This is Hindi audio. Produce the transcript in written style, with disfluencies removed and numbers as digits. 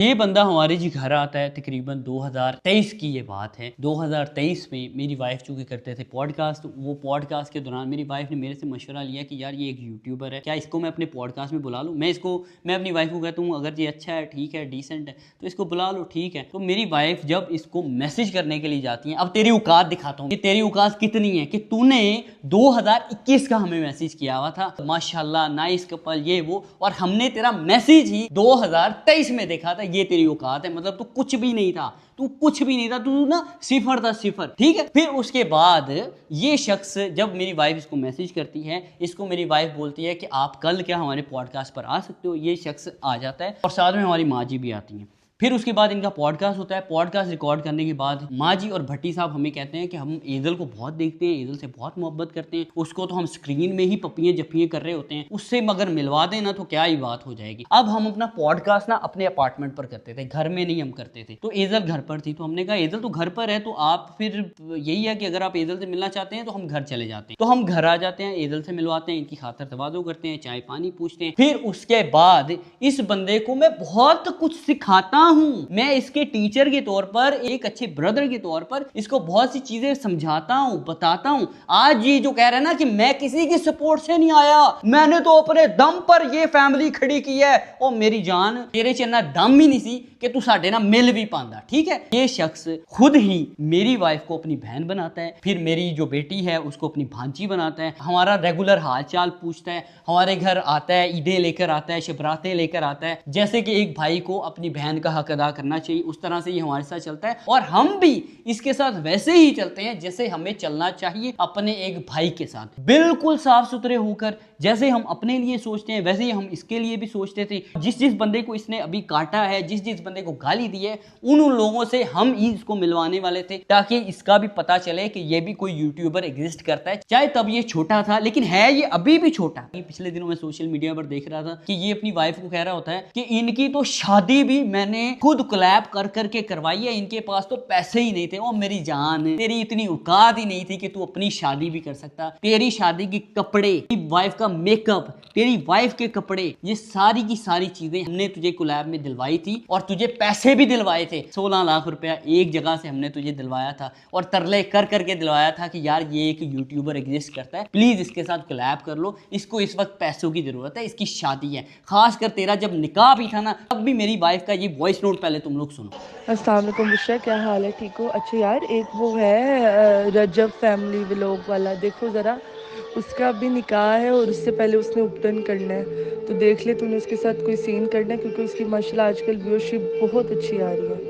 ये बंदा हमारे जी घर आता है। तकरीबन 2023 की ये बात है। 2023 में मेरी वाइफ चूँकि करते थे पॉडकास्ट, वो पॉडकास्ट के दौरान मेरी वाइफ ने मेरे से मशवरा लिया कि यार ये एक यूट्यूबर है, क्या इसको मैं अपने पॉडकास्ट में बुला लूँ। मैं अपनी वाइफ को कहता हूँ अगर ये अच्छा है, ठीक है, डिसेंट है तो इसको बुला लो, ठीक है। तो मेरी वाइफ जब इसको मैसेज करने के लिए जाती है, अब तेरी औकात दिखाता हूँ कि तेरी औकात कितनी है कि तूने 2021 का हमें मैसेज किया हुआ था, माशाल्लाह नाइस कपल ये वो, और हमने तेरा मैसेज ही 2023 में देखा था। ये तेरी औकात है, मतलब तू कुछ भी नहीं था, तू ना सिफर था, सिफर, ठीक है। फिर उसके बाद ये शख्स, जब मेरी वाइफ इसको मैसेज करती है, इसको मेरी वाइफ बोलती है कि आप कल क्या हमारे पॉडकास्ट पर आ सकते हो। ये शख्स आ जाता है और साथ में हमारी माँ जी भी आती हैं। फिर उसके बाद इनका पॉडकास्ट होता है। पॉडकास्ट रिकॉर्ड करने के बाद माँ जी और भट्टी साहब हमें कहते हैं कि हम ईदल को बहुत देखते हैं, ईदल से बहुत मोहब्बत करते हैं, उसको तो हम स्क्रीन में ही पपियां जपियां कर रहे होते हैं, उससे मगर मिलवा देना तो क्या ही बात हो जाएगी। अब हम अपना पॉडकास्ट ना अपने अपार्टमेंट पर करते थे, घर में नहीं हम करते थे। तो ईदल घर पर थी, तो हमने कहा ईदल तो घर पर है, तो आप फिर यही है कि अगर आप ईदल से मिलना चाहते हैं तो हम घर चले जाते हैं। तो हम घर आ जाते हैं, ईदल से मिलवाते हैं, इनकी खातर तवादो करते हैं, चाय पानी पूछते हैं। फिर उसके बाद इस बंदे को मैं बहुत कुछ सिखाता हूँ। मैं इसके टीचर के तौर पर, एक अच्छे ब्रदर के तौर पर इसको बहुत सी चीजें समझाता हूँ, बताता हूँ। आज ये जो कह रहा है ना कि मैं किसी की सपोर्ट से नहीं आया, मैंने तो अपने दम पर ये फैमिली खड़ी की है, और मेरी जान तेरे च इन्ना दम ही नहीं सी कि तू साडे ना मिल भी पांदा, ठीक है। ये शख्स खुद ही मेरी वाइफ को अपनी बहन बनाता है, फिर मेरी जो बेटी है उसको अपनी भांजी बनाता है, हमारा रेगुलर हाल चाल पूछता है, हमारे घर आता है, ईदें लेकर आता है, शबरातें लेकर आता है। जैसे कि एक भाई को अपनी बहन का हक अदा करना चाहिए, उस तरह से ये हमारे साथ चलता है, और हम भी इसके साथ वैसे ही चलते हैं जैसे हमें चलना चाहिए अपने एक भाई के साथ, बिल्कुल साफ सुथरे होकर। जैसे हम अपने लिए सोचते हैं वैसे ही हम इसके लिए भी सोचते थे। जिस बंदे को इसने अभी काटा है, जिस बंदे को गाली दी है, उन लोगों से हम ही इसको मिलवाने वाले थे, ताकि इसका भी पता चले कि ये भी कोई यूट्यूबर एग्जिस्ट करता है। चाहे तब ये छोटा था, लेकिन है ये अभी भी छोटा। पिछले दिनों में सोशल मीडिया पर देख रहा था कि ये अपनी वाइफ को कह रहा होता है कि इनकी तो शादी भी मैंने खुद कोलैब कर करके करवाई है, इनके पास तो पैसे ही नहीं थे। ओ मेरी जान, तेरी इतनी औकात ही नहीं थी कि तू अपनी शादी भी कर सकता। तेरी शादी के कपड़े, तेरी वाइफ का मेकअप, तेरी वाइफ के कपड़े, ये सारी की सारी चीजें हमने तुझे कोलैब में दिलवाई थी, और तुझे पैसे भी दिलवाए थे। 16 लाख रुपया एक जगह से हमने तुझे दिलवाया था, और तरले कर करके दिलवाया था कि यार ये एक यूट्यूबर एग्जिस्ट करता है, प्लीज इसके साथ कोलैब कर लो, इसको इस वक्त पैसों की जरूरत है, इसकी शादी है। खासकर तेरा जब निकाह भी था ना, तब भी मेरी वाइफ का ये वॉइस नोट पहले तुम लोग सुनो। अस्सलाम वालेकुम बुशरा, क्या हाल है? ठीक हो? अच्छा यार, एक वो है रजब फैमिली व्लॉग वाला, देखो ज़रा, उसका भी निकाह है और उससे पहले उसने उपटन करना है, तो देख ले तूने उसके साथ कोई सीन करना है, क्योंकि उसकी माशाल्लाह आजकल व्यूअरशिप बहुत अच्छी आ रही है।